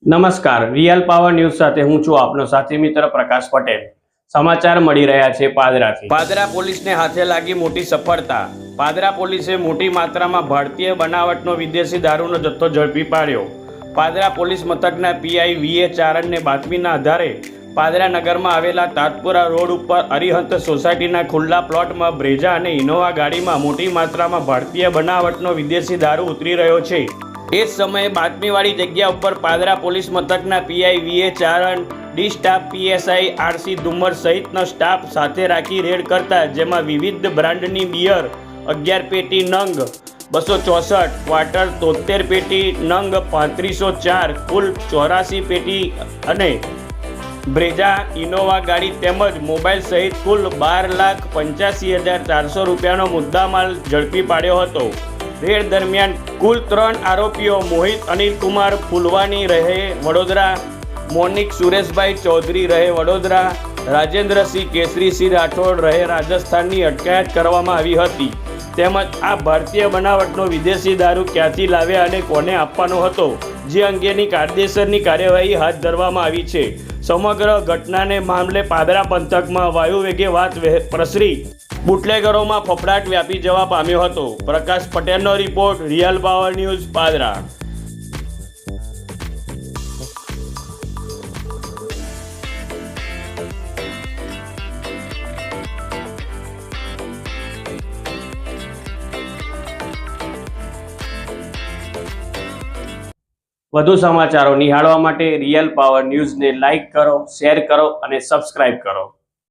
નમસ્કાર, real power news સાથે હું છું આપનો સાથી મિત્ર પ્રકાશ પટેલ। સમાચાર મળી રહ્યા છે પાદરાથી। પાદરા પોલીસને હાથે લાગી મોટી સફળતા। પાદરા પોલીસે મોટી માત્રામાં ભારતીય બનાવટનો વિદેશી દારૂનો જથ્થો ઝડપી પાડ્યો। પાદરા પોલીસ મથકના પીઆઈ વીએ ચારણને બાતમીના આધારે પાદરા નગરમાં આવેલા તાતપુરા રોડ ઉપર અરિહંત સોસાયટીના ખુલ્લા પ્લોટમાં બ્રેઝા અને ઇનોવા ગાડીમાં મોટી માત્રામાં ભારતીય બનાવટનો વિદેશી દારૂ ઉતરી રહ્યો છે। એ જ સમયે બાતમીવાળી જગ્યા ઉપર પાદરા પોલીસ મથકના પીઆઈ વીએ ચારણ, ડી સ્ટાફ પીએસઆઈ આરસી ધુમ્મર સહિતનો સ્ટાફ સાથે રાખી રેડ કરતા જેમાં વિવિધ બ્રાન્ડની બિયર 11 પેટી નંગ 264, ક્વાર્ટર 73 પેટી નંગ 3504, કુલ 84 પેટી અને બ્રેઝા ઇનોવા ગાડી તેમજ મોબાઈલ સહિત કુલ 12,85,400 રૂપિયાનો મુદ્દામાલ ઝડપી પાડ્યો હતો। રેડ દરમિયાન કુલ 3 આરોપીઓ મોહિત અનિલકુમાર ફુલવાની રહે વડોદરા, મોનિક સુરેશભાઈ ચૌધરી રહે વડોદરા, રાજેન્દ્રસિંહ કેસરીસિંહ રાઠોડ રહે રાજસ્થાનની અટકાયત કરવામાં આવી હતી। તેમજ આ ભારતીય બનાવટનો વિદેશી દારૂ ક્યાંથી લાવ્યા અને કોને આપવાનો હતો જે અંગેની કાયદેસરની કાર્યવાહી હાથ ધરવામાં આવી છે। સમગ્ર ઘટનાને મામલે પાદરા પંથકમાં વાયુવેગે વાત પ્રસરી બુટલેગરોમાં ફફડાટ વ્યાપી જવા પામ્યો હતો। પ્રકાશ પટેલનો report, real power news, Padra. વધુ સમાચારો નિહાળવા માટે રિયલ પાવર ન્યૂઝને લાઇક કરો, શેર કરો અને સબસ્ક્રાઇબ કરો।